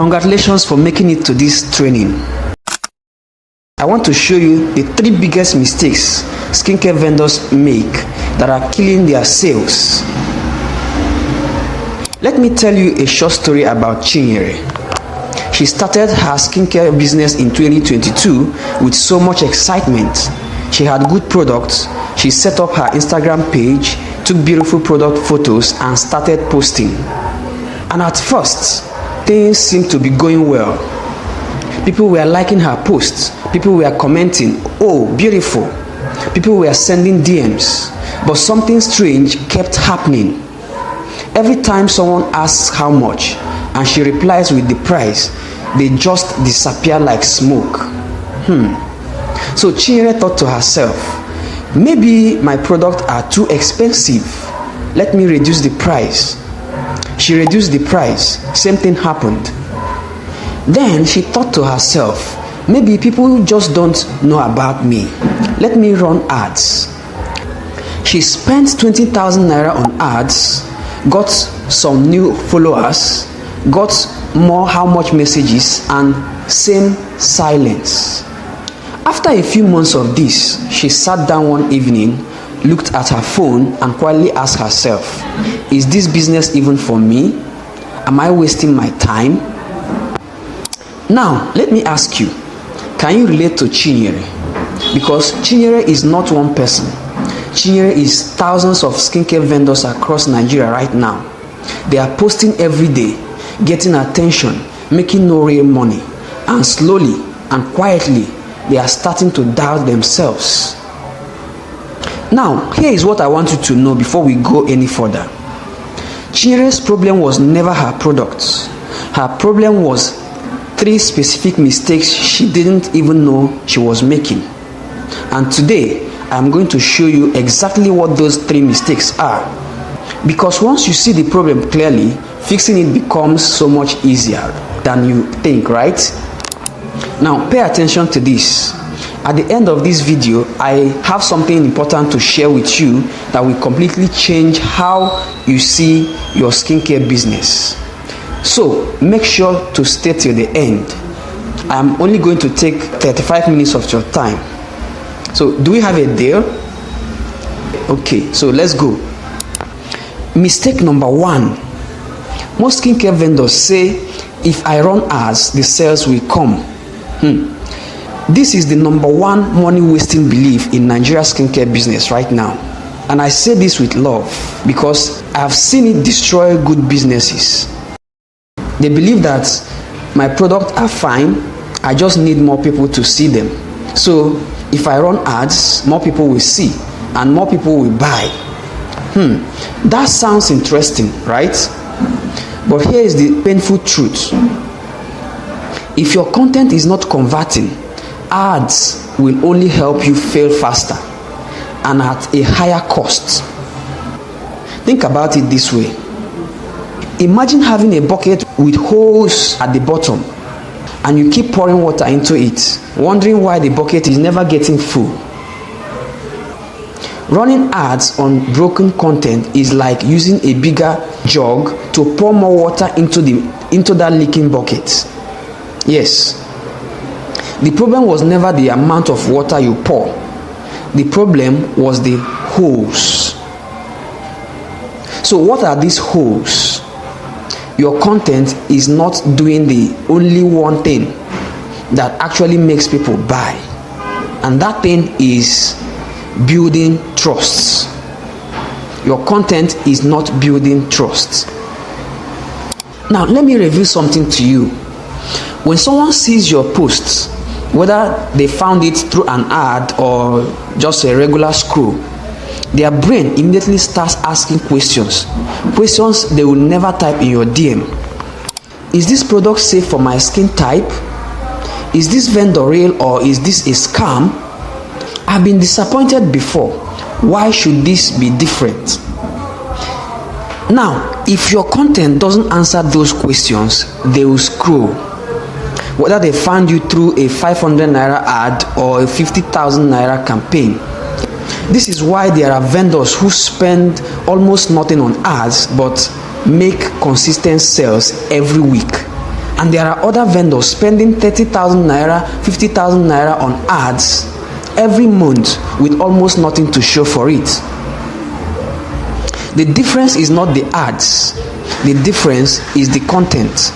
Congratulations for making it to this training. I want to show you the 3 biggest mistakes skincare vendors make that are killing their sales. Let me tell you a short story about Chinyere. She started her skincare business in 2022 with so much excitement. She had good products. She set up her Instagram page, took beautiful product photos, and started posting. And at first, things seemed to be going well. People were liking her posts. People were commenting, "Oh, beautiful." People were sending DMs. But something strange kept happening. Every time someone asks how much and she replies with the price, they just disappear like smoke. So Chinyere thought to herself, maybe my products are too expensive. Let me reduce the price. She reduced the price. Same thing happened. Then she thought to herself, maybe people just don't know about me. Let me run ads. She spent 20,000 naira on ads, got some new followers, got more how much messages, and same silence. After a few months of this, she sat down one evening, looked at her phone, and quietly asked herself, is this business even for me? Am I wasting my time? Now, let me ask you, can you relate to Chinyere? Because Chinyere is not one person. Chinyere is thousands of skincare vendors across Nigeria right now. They are posting every day, getting attention, making no real money, and slowly and quietly, they are starting to doubt themselves. Now, here is what I want you to know before we go any further. Chinyere's problem was never her products. Her problem was 3 specific mistakes she didn't even know she was making. And today, I'm going to show you exactly what those 3 mistakes are. Because once you see the problem clearly, fixing it becomes so much easier than you think, right? Now, pay attention to this. At the end of this video, I have something important to share with you that will completely change how you see your skincare business. So, make sure to stay till the end. I'm only going to take 35 minutes of your time. So, do we have a deal? Okay, so let's go. Mistake number 1. Most skincare vendors say, if I run ads, the sales will come. This is the number 1 money wasting belief in Nigeria skincare business right now. And I say this with love because I have seen it destroy good businesses. They believe that my products are fine, I just need more people to see them. So if I run ads, more people will see and more people will buy. That sounds interesting, right? But here is the painful truth. If your content is not converting, ads will only help you fail faster and at a higher cost. Think about it this way. Imagine having a bucket with holes at the bottom and you keep pouring water into it, wondering why the bucket is never getting full. Running ads on broken content is like using a bigger jug to pour more water into that leaking bucket. Yes. The problem was never the amount of water you pour. The problem was the holes. So what are these holes? Your content is not doing the only one thing that actually makes people buy. And that thing is building trusts. Your content is not building trust. Now, let me reveal something to you. When someone sees your posts, whether they found it through an ad or just a regular scroll, their brain immediately starts asking questions they will never type in your DM. Is this product safe for my skin type? Is this vendor real or is this a scam? I've been disappointed before. Why should this be different? Now, if your content doesn't answer those questions, they will scroll. Whether they find you through a 500 naira ad or a 50,000 naira campaign. This is why there are vendors who spend almost nothing on ads but make consistent sales every week. And there are other vendors spending 30,000 naira, 50,000 naira on ads every month with almost nothing to show for it. The difference is not the ads, the difference is the content.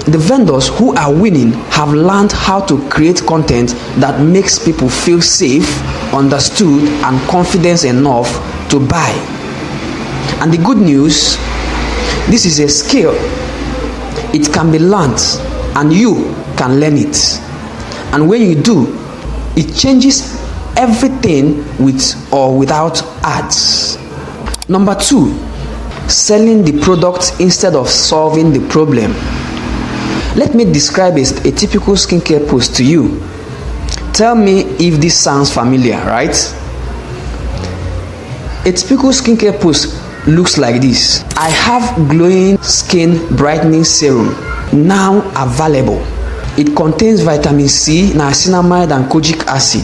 The vendors who are winning have learned how to create content that makes people feel safe, understood, and confident enough to buy. And the good news, this is a skill. It can be learned and you can learn it. And when you do, it changes everything with or without ads. Number 2, selling the product instead of solving the problem. Let me describe a typical skincare post to you. Tell me if this sounds familiar, right? A typical skincare post looks like this. I have glowing skin brightening serum now available. It contains vitamin C, niacinamide, and kojic acid.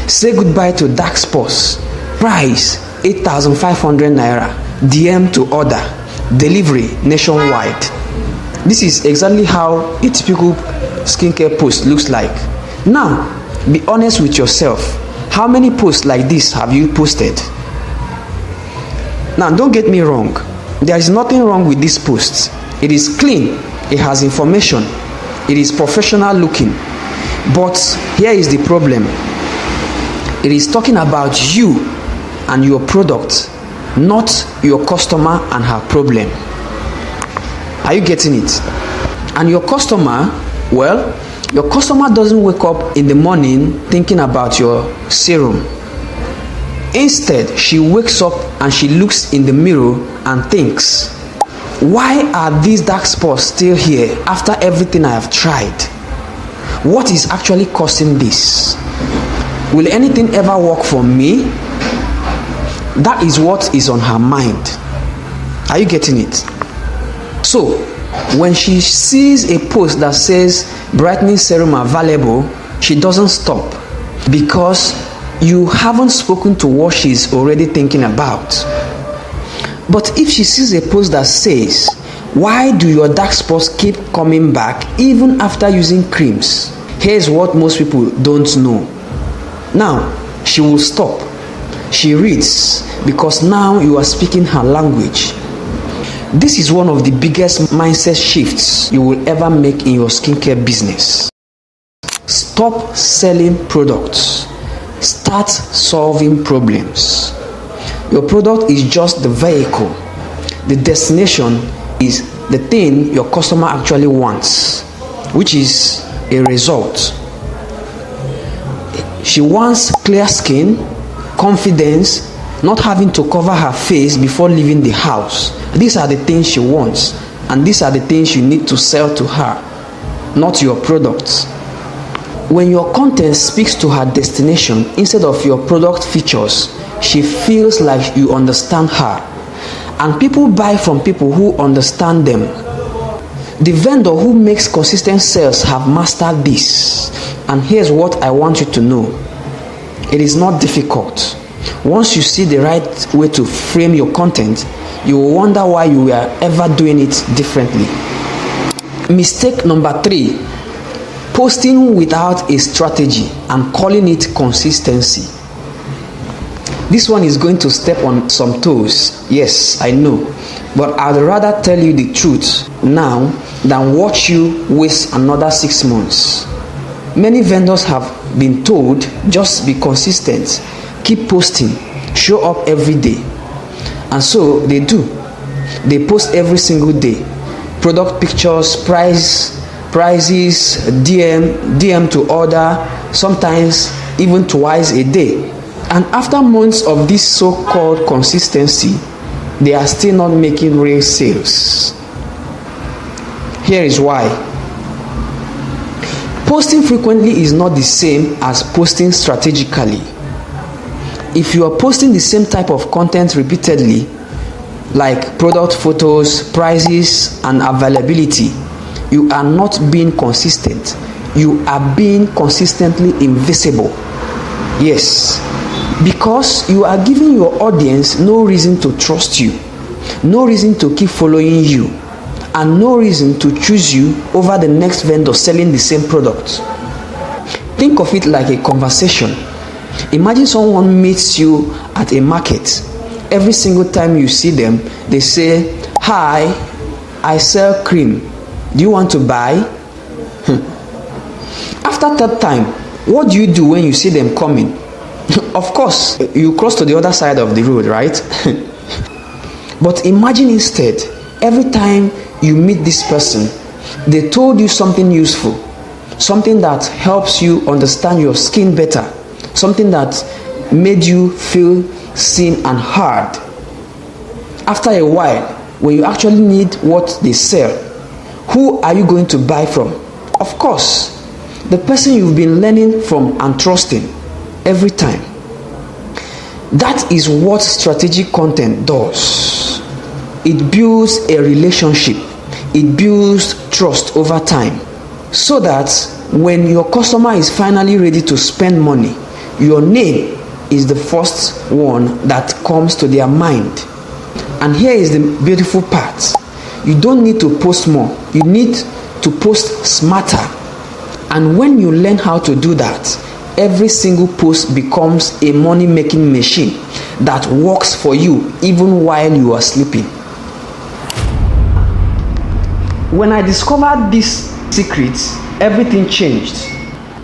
Say goodbye to dark spots. Price 8,500 naira. DM to order. Delivery nationwide. This is exactly how a typical skincare post looks like. Now, be honest with yourself. How many posts like this have you posted? Now, don't get me wrong. There is nothing wrong with this post. It is clean. It has information. It is professional looking. But here is the problem. It is talking about you and your product, not your customer and her problem. Are you getting it? And your customer, well, your customer doesn't wake up in the morning thinking about your serum. Instead, she wakes up and she looks in the mirror and thinks, why are these dark spots still here after everything I have tried? What is actually causing this? Will anything ever work for me? That is what is on her mind. Are you getting it? So, when she sees a post that says brightening serum available, she doesn't stop, because you haven't spoken to what she's already thinking about. But if she sees a post that says, why do your dark spots keep coming back even after using creams? Here's what most people don't know. Now, she will stop. She reads, because now you are speaking her language. This is one of the biggest mindset shifts you will ever make in your skincare business. Stop selling products. Start solving problems. Your product is just the vehicle. The destination is the thing your customer actually wants, which is a result. She wants clear skin, confidence, not having to cover her face before leaving the house. These are the things she wants, and these are the things you need to sell to her, not your products. When your content speaks to her destination instead of your product features, she feels like you understand her. And people buy from people who understand them. The vendor who makes consistent sales have mastered this. And here's what I want you to know. It is not difficult. Once you see the right way to frame your content, you will wonder why you were ever doing it differently. Mistake number 3. Posting without a strategy and calling it consistency. This one is going to step on some toes. Yes, I know. But I'd rather tell you the truth now than watch you waste another 6 months. Many vendors have been told, just be consistent, keep posting, show up every day. And so they do. They post every single day. Product pictures, prices, DM to order, sometimes even twice a day. And after months of this so-called consistency, they are still not making real sales. Here is why. Posting frequently is not the same as posting strategically. If you are posting the same type of content repeatedly, like product photos, prices, and availability, you are not being consistent. You are being consistently invisible. Yes, because you are giving your audience no reason to trust you, no reason to keep following you, and no reason to choose you over the next vendor selling the same product. Think of it like a conversation. Imagine someone meets you at a market. Every single time you see them, they say, "Hi, I sell cream. Do you want to buy?" After third time, what do you do when you see them coming? Of course, you cross to the other side of the road, right? But imagine instead, every time you meet this person, they told you something useful, something that helps you understand your skin better, something that made you feel seen and heard. After a while, when you actually need what they sell, who are you going to buy from? Of course, the person you've been learning from and trusting every time. That is what strategic content does. It builds a relationship. It builds trust over time, so that when your customer is finally ready to spend money, your name is the first one that comes to their mind. And here is the beautiful part. You don't need to post more. You need to post smarter. And when you learn how to do that, every single post becomes a money-making machine that works for you even while you are sleeping. When I discovered these secrets, everything changed.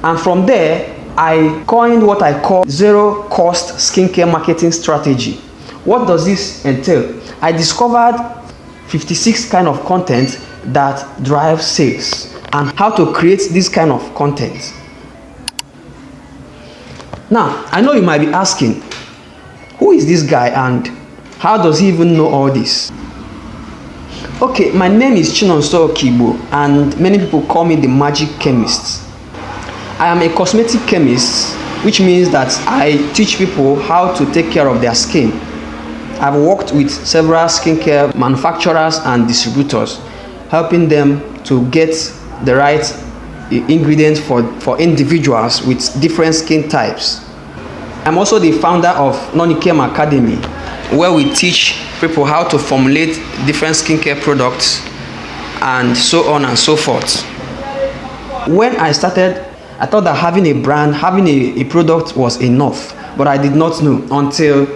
And from there, I coined what I call zero-cost skincare marketing strategy. What does this entail? I discovered 56 kind of content that drive sales and how to create this kind of content. Now, I know you might be asking, who is this guy and how does he even know all this? Okay, my name is Chinonso Okigbo and many people call me the Magic Chemist. I am a cosmetic chemist, which means that I teach people how to take care of their skin. I've worked with several skincare manufacturers and distributors, helping them to get the right ingredients for individuals with different skin types. I'm also the founder of Nonikem Academy, where we teach people how to formulate different skincare products and so on and so forth. When I started, I thought that having a brand, having a product was enough, but I did not know until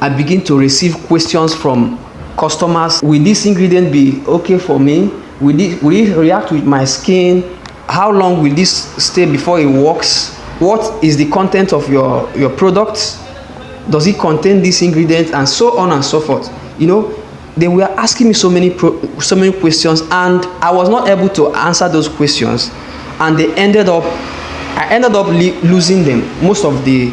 I began to receive questions from customers. Will this ingredient be okay for me? Will it react with my skin? How long will this stay before it works? What is the content of your product? Does it contain this ingredient? And so on and so forth. You know, they were asking me so many questions, and I was not able to answer those questions, and I ended up losing them. Most of the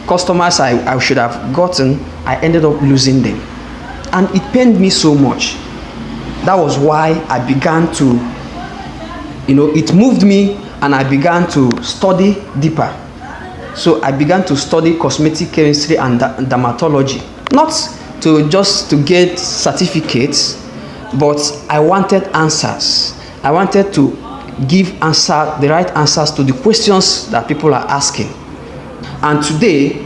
customers I should have gotten, I ended up losing them, and it pained me so much. That was why I began to, it moved me, and I began to study deeper. So I began to study cosmetic chemistry and dermatology, not just to get certificates, but I wanted answers. I wanted to give the right answers to the questions that people are asking. And today,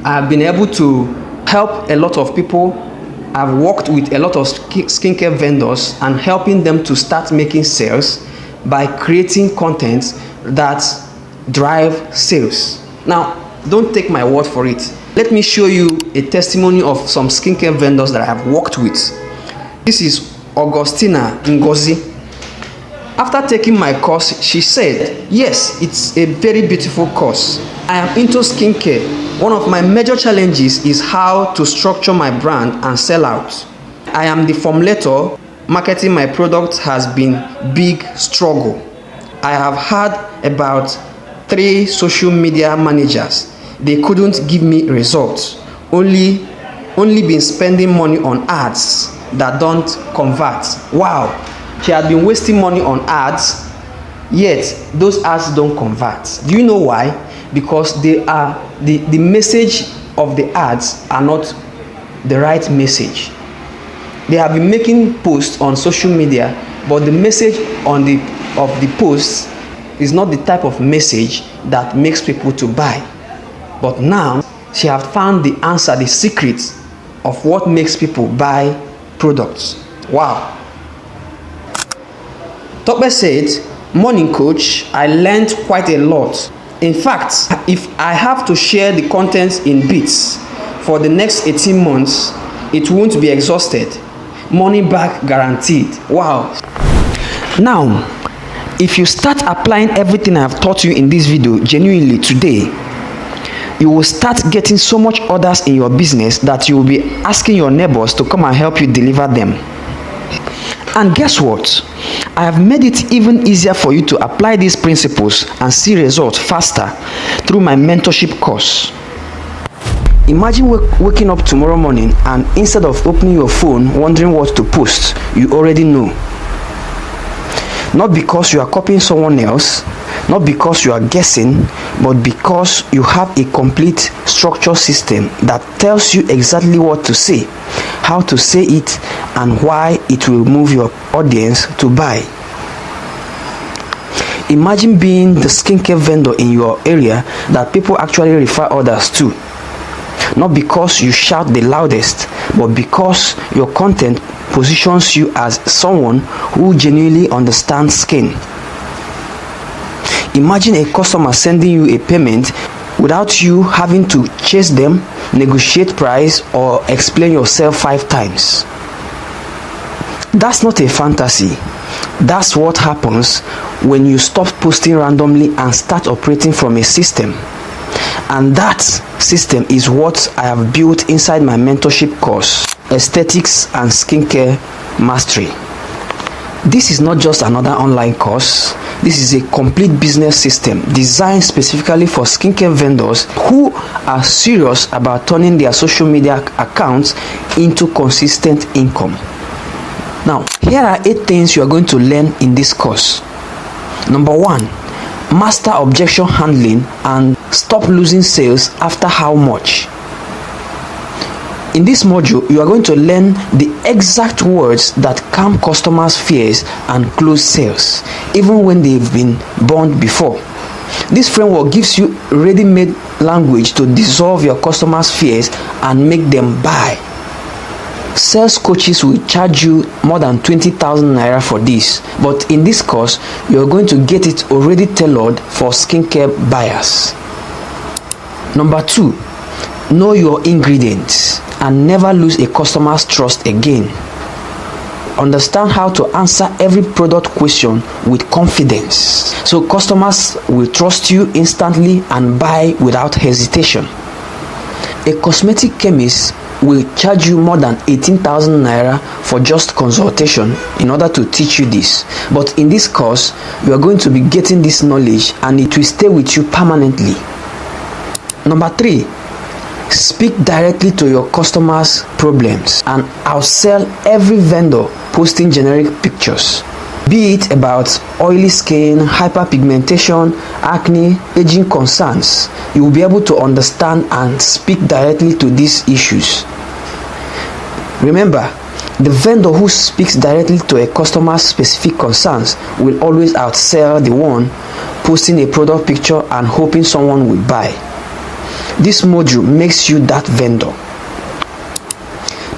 I have been able to help a lot of people. I've worked with a lot of skincare vendors and helping them to start making sales by creating content that drive sales. Now, don't take my word for it. Let me show you a testimony of some skincare vendors that I have worked with. This is Augustina Ngozi. After taking my course, she said, yes, it's a very beautiful course. I am into skincare. One of my major challenges is how to structure my brand and sell out. I am the formulator. Marketing my product has been big struggle. I have had about 3 social media managers. They couldn't give me results. Only been spending money on ads that don't convert. Wow. She had been wasting money on ads, yet those ads don't convert. Do you know why? Because they are the message of the ads are not the right message. They have been making posts on social media, but the message of the posts is not the type of message that makes people to buy. But now she has found the answer, the secret of what makes people buy products. Wow. Tope said, "Morning coach, I learned quite a lot. In fact, if I have to share the content in bits for the next 18 months, it won't be exhausted. Money back guaranteed." Wow. Now, if you start applying everything I've taught you in this video genuinely today, you will start getting so much orders in your business that you will be asking your neighbors to come and help you deliver them. And guess what? I have made it even easier for you to apply these principles and see results faster through my mentorship course. Imagine waking up tomorrow morning and instead of opening your phone wondering what to post, you already know. Not because you are copying someone else, not because you are guessing, but because you have a complete structure system that tells you exactly what to say, how to say it, and why it will move your audience to buy. Imagine being the skincare vendor in your area that people actually refer others to. Not because you shout the loudest, but because your content positions you as someone who genuinely understands skin. Imagine a customer sending you a payment without you having to chase them, negotiate price, or explain yourself 5 times. That's not a fantasy. That's what happens when you stop posting randomly and start operating from a system. And that system is what I have built inside my mentorship course, Aesthetics and Skincare Mastery. This is not just another online course. This is a complete business system designed specifically for skincare vendors who are serious about turning their social media accounts into consistent income. Now, here are 8 things you are going to learn in this course. Number 1, master objection handling and stop losing sales after how much. In this module, you are going to learn the exact words that calm customers' fears and close sales, even when they've been burned before. This framework gives you ready-made language to dissolve your customers' fears and make them buy. Sales coaches will charge you more than 20,000 naira for this, but in this course, you're going to get it already tailored for skincare buyers. Number 2, know your ingredients and never lose a customer's trust again. Understand how to answer every product question with confidence, so customers will trust you instantly and buy without hesitation. A cosmetic chemist will charge you more than 18,000 naira for just consultation in order to teach you this. But in this course, you are going to be getting this knowledge and it will stay with you permanently. Number 3, speak directly to your customers' problems and outsell every vendor posting generic pictures. Be it about oily skin, hyperpigmentation, acne, aging concerns, you will be able to understand and speak directly to these issues. Remember, the vendor who speaks directly to a customer's specific concerns will always outsell the one posting a product picture and hoping someone will buy. This module makes you that vendor.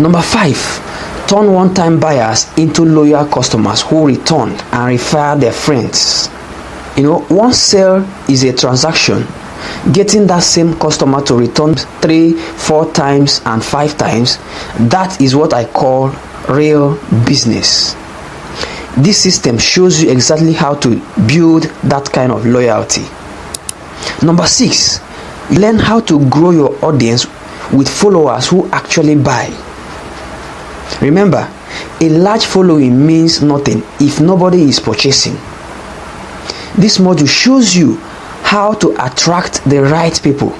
Number 5, turn one-time buyers into loyal customers who return and refer their friends. One sale is a transaction. Getting that same customer to return 3, 4 times and 5 times, that is what I call real business. This system shows you exactly how to build that kind of loyalty. Number 6, learn how to grow your audience with followers who actually buy. Remember, a large following means nothing if nobody is purchasing. This module shows you how to attract the right people,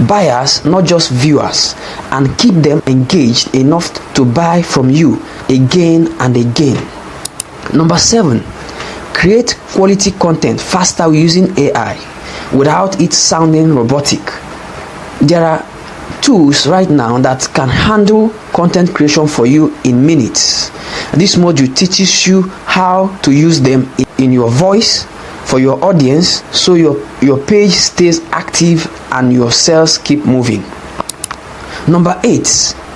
buyers, not just viewers, and keep them engaged enough to buy from you again and again. Number 7, create quality content faster using AI without it sounding robotic. There are tools right now that can handle content creation for you in minutes. This module teaches you how to use them in your voice for your audience, so your page stays active and your sales keep moving. Number 8,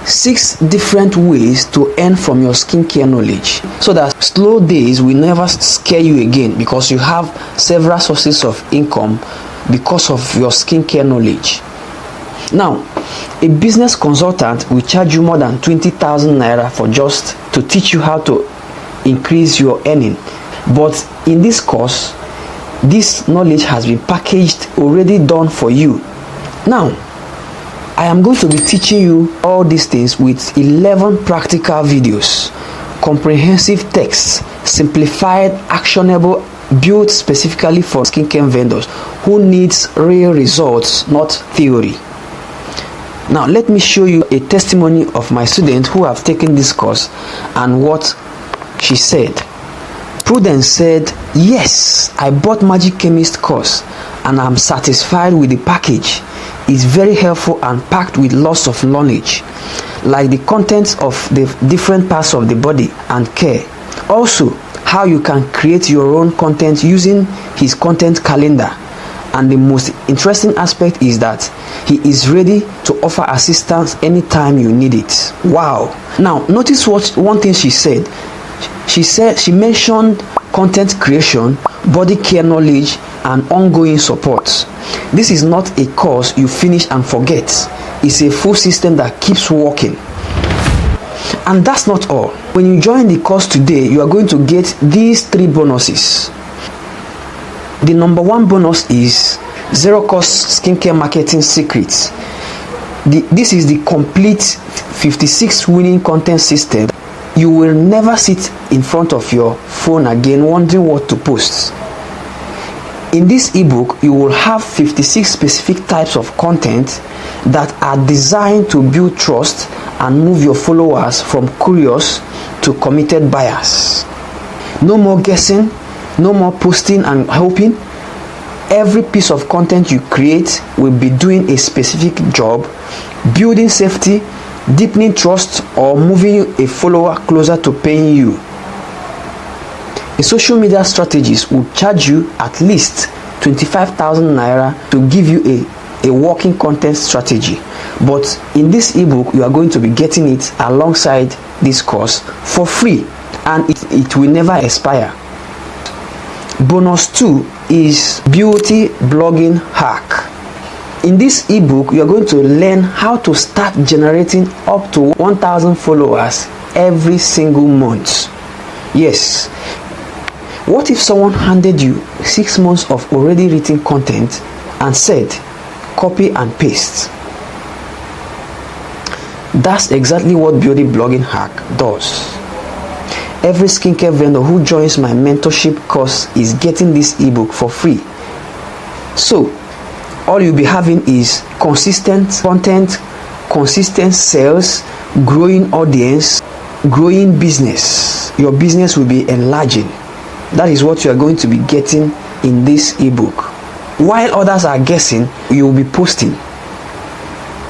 6 different ways to earn from your skincare knowledge, so that slow days will never scare you again, because you have several sources of income because of your skincare knowledge. Now, a business consultant will charge you more than 20,000 naira for just to teach you how to increase your earning. But in this course, this knowledge has been packaged, already done for you. Now, I am going to be teaching you all these things with 11 practical videos, comprehensive texts, simplified, actionable, built specifically for skincare vendors who needs real results, not theory. Now, let me show you a testimony of my student who have taken this course and what she said. Prudence said, "Yes, I bought Magic Chemist course and I'm satisfied with the package. It's very helpful and packed with lots of knowledge, like the contents of the different parts of the body and care. Also, how you can create your own content using his content calendar. And the most interesting aspect is that he is ready to offer assistance anytime you need it." Wow. Now, notice one thing she said. She mentioned content creation, body care knowledge, and ongoing support. This is not a course you finish and forget. It's a full system that keeps working. And that's not all. When you join the course today, you are going to get these 3 bonuses. The number 1 bonus is zero cost skincare marketing secrets. This is the complete 56 winning content system. You will never sit in front of your phone again wondering what to post. In this ebook, you will have 56 specific types of content that are designed to build trust and move your followers from curious to committed buyers. No more guessing, no more posting and hoping. Every piece of content you create will be doing a specific job, building safety, deepening trust, or moving a follower closer to paying you. A social media strategist will charge you at least 25,000 naira to give you a working content strategy. But in this ebook, you are going to be getting it alongside this course for free, and it will never expire. Bonus 2 is beauty blogging hack. In this ebook, you are going to learn how to start generating up to 1,000 followers every single month. Yes. What if someone handed you 6 months of already written content and said, copy and paste? That's exactly what beauty blogging hack does. Every skincare vendor who joins my mentorship course is getting this ebook for free. So, all you'll be having is consistent content, consistent sales, growing audience, growing business. Your business will be enlarging. That is what you are going to be getting in this ebook. While others are guessing, you will be posting.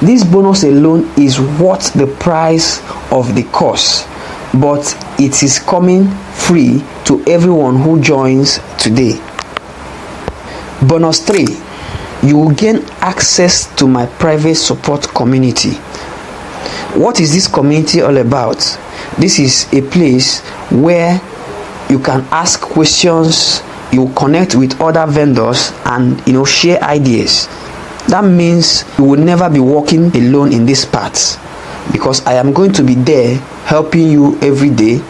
This bonus alone is worth the price of the course, but it is coming free to everyone who joins today. Bonus 3. You will gain access to my private support community. What is this community all about? This is a place where you can ask questions, you connect with other vendors, and share ideas. That means you will never be walking alone in this path, because I am going to be there helping you every day,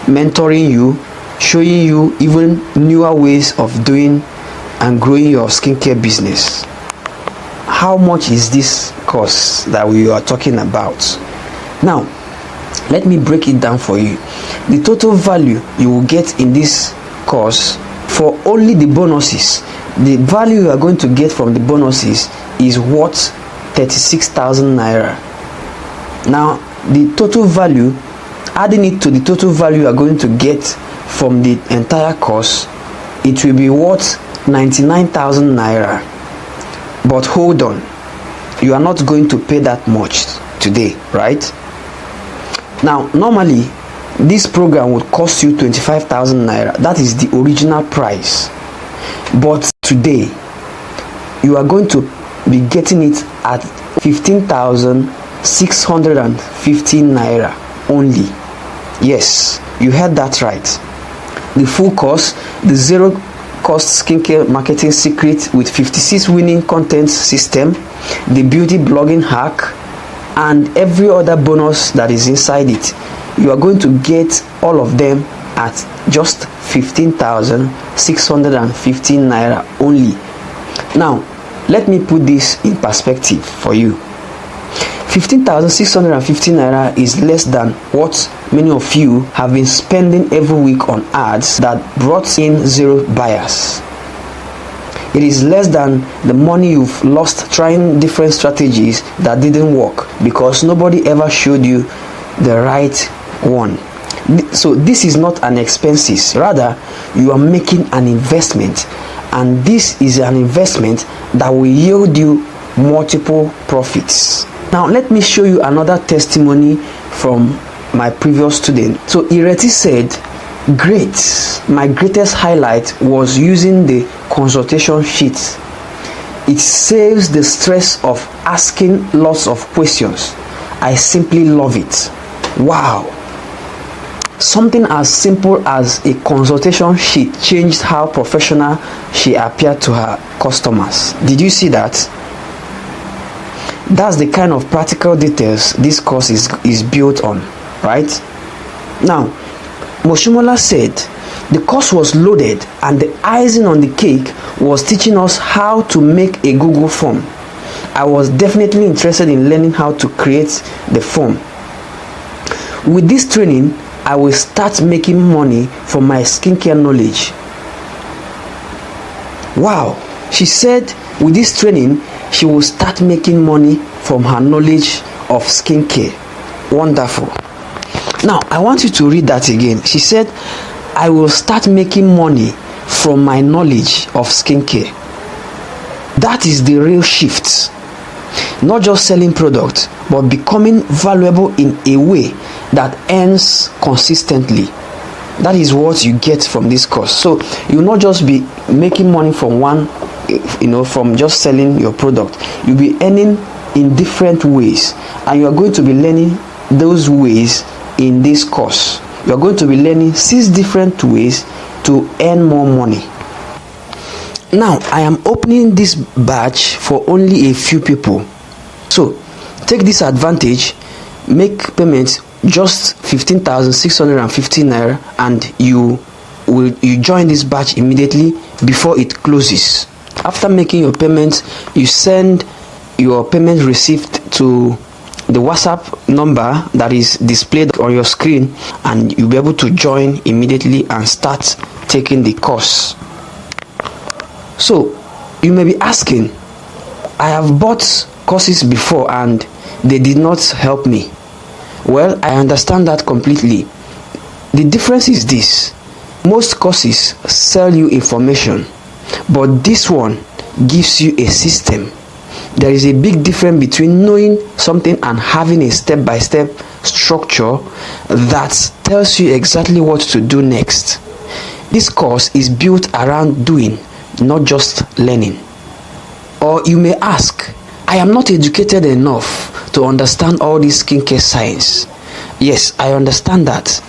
mentoring you, showing you even newer ways of doing and growing your skincare business. How much is this course that we are talking about? Now, let me break it down for you. The total value you will get in this course for only the bonuses, the value you are going to get from the bonuses is worth 36,000 naira. Now, the total value, adding it to the total value you are going to get from the entire course, it will be worth 99,000 naira. But hold on, you are not going to pay that much today, right? Now, normally this program would cost you 25,000 naira. That is the original price. But today you are going to be getting it at 15,700 615 naira only. Yes, you heard that right. The full course, the zero cost skincare marketing secret with 56 winning content system, the beauty blogging hack, and every other bonus that is inside it. You are going to get all of them at just 15,615 naira only. Now, let me put this in perspective for you. 15,615 naira is less than what many of you have been spending every week on ads that brought in zero buyers. It is less than the money you've lost trying different strategies that didn't work because nobody ever showed you the right one. So this is not an expense, rather you are making an investment, and this is an investment that will yield you multiple profits. Now let me show you another testimony from my previous student. So Ireti said, great, my greatest highlight was using the consultation sheet. It saves the stress of asking lots of questions. I simply love it. Wow. Something as simple as a consultation sheet changed how professional she appeared to her customers. Did you see that? That's the kind of practical details this course is built on, right? Now, Moshumola said the course was loaded and the icing on the cake was teaching us how to make a Google form. I was definitely interested in learning how to create the form. With this training, I will start making money from my skincare knowledge. Wow, she said with this training, she will start making money from her knowledge of skincare. Wonderful. Now, I want you to read that again. She said, I will start making money from my knowledge of skincare. That is the real shift. Not just selling products, but becoming valuable in a way that earns consistently. That is what you get from this course. So you will not just be making money from from just selling your product. You'll be earning in different ways, and you are going to be learning those ways in this course. You are going to be learning 6 different ways to earn more money. Now I am opening this batch for only a few people. So take this advantage, make payments just 15,615 naira, and you join this batch immediately before it closes. After making your payment, you send your payment receipt to the WhatsApp number that is displayed on your screen, and you'll be able to join immediately and start taking the course. So you may be asking, I have bought courses before and they did not help me. Well, I understand that completely. The difference is this: most courses sell you information, but this one gives you a system. There is a big difference between knowing something and having a step-by-step structure that tells you exactly what to do next. This course is built around doing, not just learning. Or you may ask, I am not educated enough to understand all this skincare science. Yes, I understand that.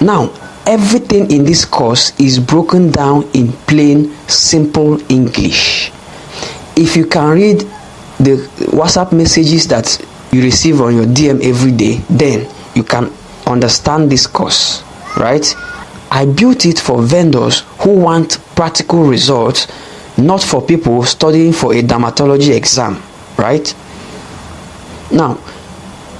Now, everything in this course is broken down in plain, simple English. If you can read the WhatsApp messages that you receive on your DM every day, then you can understand this course, right? I built it for vendors who want practical results, not for people studying for a dermatology exam, right? Now,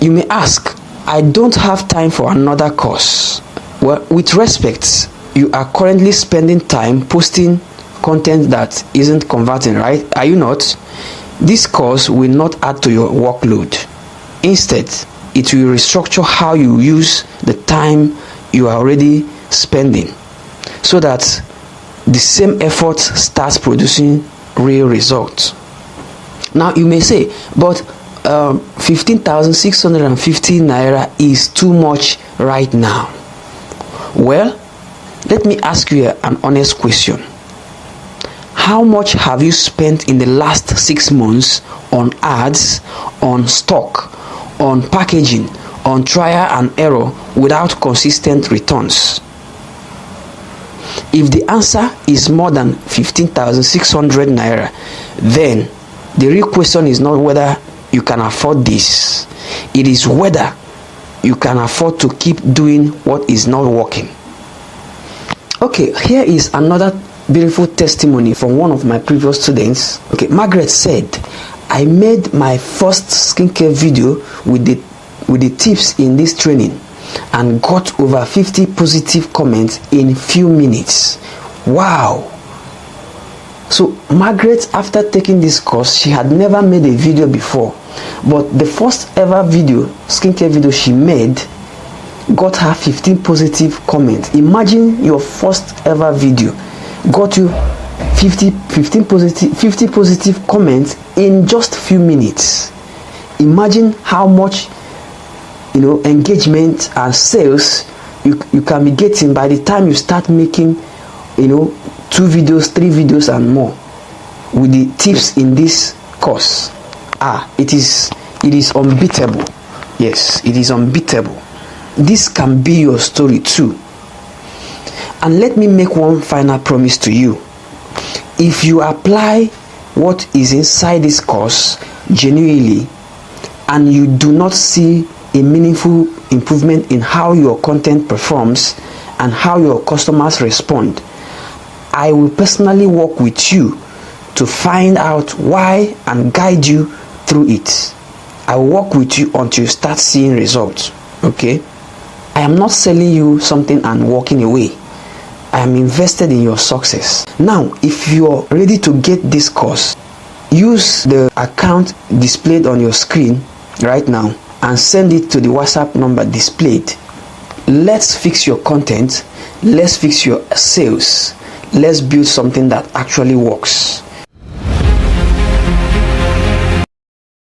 you may ask, I don't have time for another course. Well, with respect, you are currently spending time posting content that isn't converting, right? Are you not? This course will not add to your workload. Instead, it will restructure how you use the time you are already spending, so that the same effort starts producing real results. Now you may say, but 15,650 naira is too much right now. Well, let me ask you an honest question. How much have you spent in the last 6 months on ads, on stock, on packaging, on trial and error without consistent returns? If the answer is more than 15,600 naira, then the real question is not whether you can afford this. It is whether you can afford to keep doing what is not working. Okay, here is another beautiful testimony from one of my previous students. Okay, Margaret said, I made my first skincare video with the tips in this training and got over 50 positive comments in few minutes. Wow. So Margaret, after taking this course, she had never made a video before, but the first ever video, skincare video she made, got her 15 positive comments. Imagine your first ever video got you 50 positive comments in just few minutes. Imagine how much engagement and sales you can be getting by the time you start making 2 videos, 3 videos and more with the tips in this course. It is unbeatable. Yes, it is unbeatable. This can be your story too. And let me make one final promise to you. If you apply what is inside this course genuinely and you do not see a meaningful improvement in how your content performs and how your customers respond, I will personally work with you to find out why and guide you through it. I will work with you until you start seeing results. Okay? I am not selling you something and walking away. I am invested in your success. Now, if you are ready to get this course, use the account displayed on your screen right now and send it to the WhatsApp number displayed. Let's fix your content. Let's fix your sales. Let's build something that actually works.